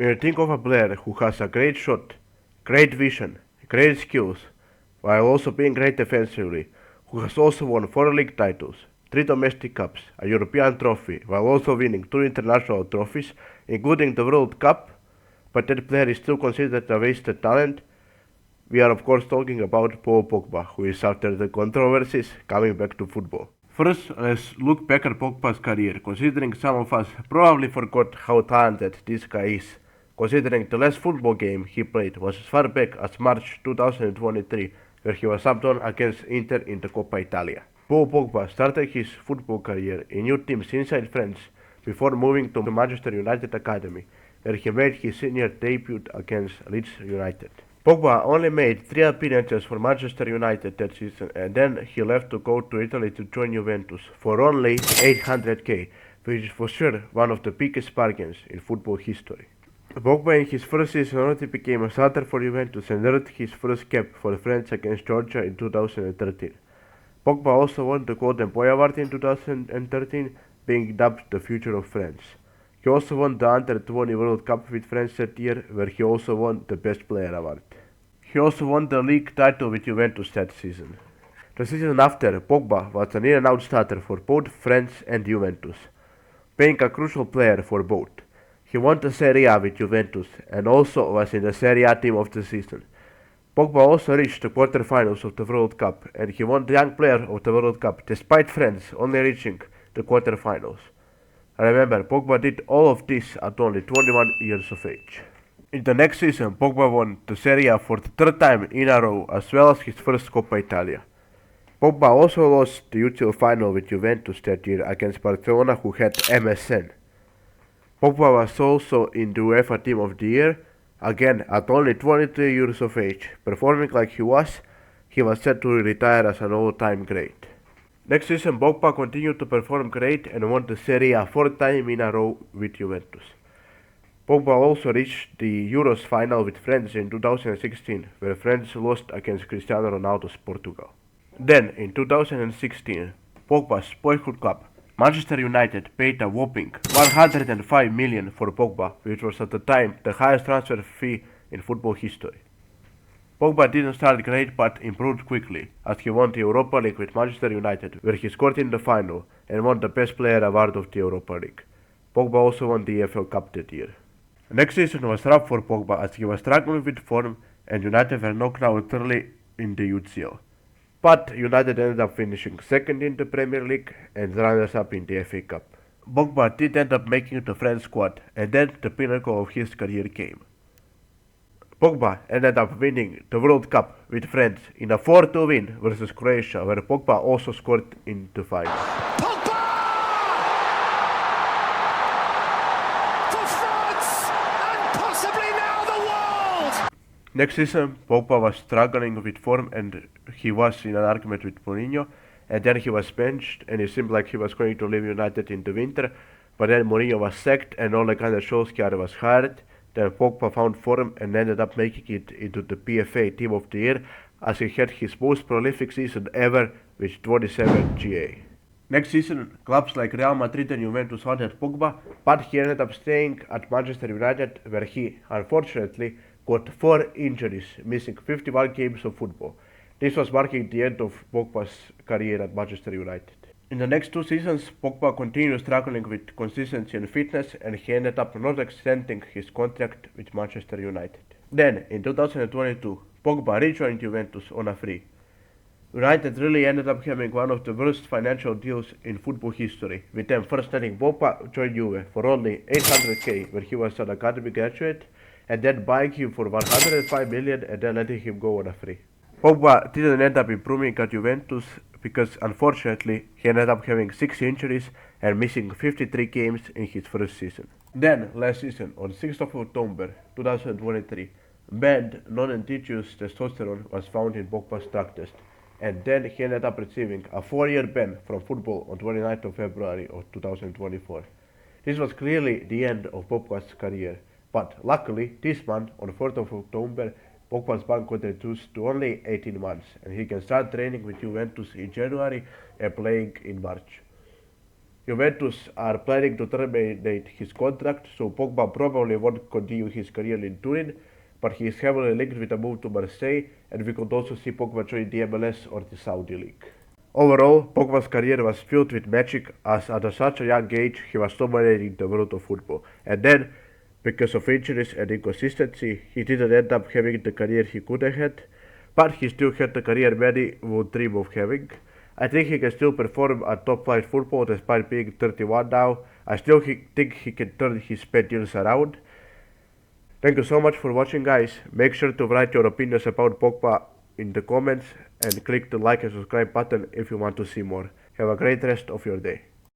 When you think of a player who has a great shot, great vision, great skills, while also being great defensively, who has also won 4 league titles, 3 domestic cups, a European trophy, while also winning 2 international trophies, including the World Cup, but that player is still considered a wasted talent, we are of course talking about Paul Pogba, who is after the controversies coming back to football. First, let's look back at Pogba's career, considering some of us probably forgot how talented this guy is, considering the last football game he played was as far back as March 2023, where he was subbed on against Inter in the Coppa Italia. Paul Pogba started his football career in youth teams inside France before moving to Manchester United Academy, where he made his senior debut against Leeds United. Pogba only made 3 appearances for Manchester United that season, and then he left to go to Italy to join Juventus for only 800k, which is for sure one of the biggest bargains in football history. Pogba in his first season already became a starter for Juventus and earned his first cap for France against Georgia in 2013. Pogba also won the Golden Boy Award in 2013, being dubbed the future of France. He also won the Under-20 World Cup with France that year, where he also won the Best Player award. He also won the league title with Juventus that season. The season after, Pogba was an in-and-out starter for both France and Juventus, being a crucial player for both. He won the Serie A with Juventus and also was in the Serie A team of the season. Pogba also reached the quarterfinals of the World Cup, and he won the Young Player of the World Cup despite France only reaching the quarterfinals. Remember, Pogba did all of this at only 21 years of age. In the next season, Pogba won the Serie A for the third time in a row, as well as his first Coppa Italia. Pogba also lost the UCL final with Juventus that year against Barcelona, who had MSN. Pogba was also in the UEFA Team of the Year, again at only 23 years of age. Performing like he was set to retire as an all-time great. Next season, Pogba continued to perform great and won the Serie A 4 times in a row with Juventus. Pogba also reached the Euros final with France in 2016, where France lost against Cristiano Ronaldo's Portugal. Then, in 2016, Pogba's boyhood club, Manchester United, paid a whopping 105 million for Pogba, which was at the time the highest transfer fee in football history. Pogba didn't start great but improved quickly, as he won the Europa League with Manchester United, where he scored in the final and won the Best Player award of the Europa League. Pogba also won the EFL Cup that year. Next season was rough for Pogba as he was struggling with form and United were knocked out early in the UCL. But United ended up finishing second in the Premier League and runners-up in the FA Cup. Pogba did end up making the French squad, and then the pinnacle of his career came. Pogba ended up winning the World Cup with France in a 4-2 win versus Croatia, where Pogba also scored in the final. Pogba! For France and possibly now the world! Next season, Pogba was struggling with form and he was in an argument with Mourinho, and then he was benched and it seemed like he was going to leave United in the winter, but then Mourinho was sacked and Ole Gunnar Solskjaer was hired. Then Pogba found form and ended up making it into the PFA Team of the Year, as he had his most prolific season ever with 27 GA. Next season, clubs like Real Madrid and Juventus wanted Pogba, but he ended up staying at Manchester United, where he, unfortunately, got 4 injuries, missing 51 games of football. This was marking the end of Pogba's career at Manchester United. In the next 2 seasons, Pogba continued struggling with consistency and fitness, and he ended up not extending his contract with Manchester United. Then, in 2022, Pogba rejoined Juventus on a free. United really ended up having one of the worst financial deals in football history, with them first letting Pogba join Juve for only 800k, where he was an academy graduate, and then buying him for 105 million and then letting him go on a free. Pogba didn't end up improving at Juventus because unfortunately he ended up having 6 injuries and missing 53 games in his first season. Then last season, on 6th of October 2023, banned non-indigenous testosterone was found in Pogba's drug test, and then he ended up receiving a 4-year ban from football on 29th of February of 2024. This was clearly the end of Pogba's career, but luckily this month, on 4th of October, Pogba's ban got reduced to only 18 months, and he can start training with Juventus in January and playing in March. Juventus are planning to terminate his contract, so Pogba probably won't continue his career in Turin, but he is heavily linked with a move to Marseille, and we could also see Pogba join the MLS or the Saudi League. Overall, Pogba's career was filled with magic, as at such a young age he was dominating the world of football. And then, because of injuries and inconsistency, he didn't end up having the career he could have had, but he still had the career many would dream of having. I think he can still perform at top flight football despite being 31 now. I still think he can turn his bad years around. Thank you so much for watching, guys. Make sure to write your opinions about Pogba in the comments and click the like and subscribe button if you want to see more. Have a great rest of your day.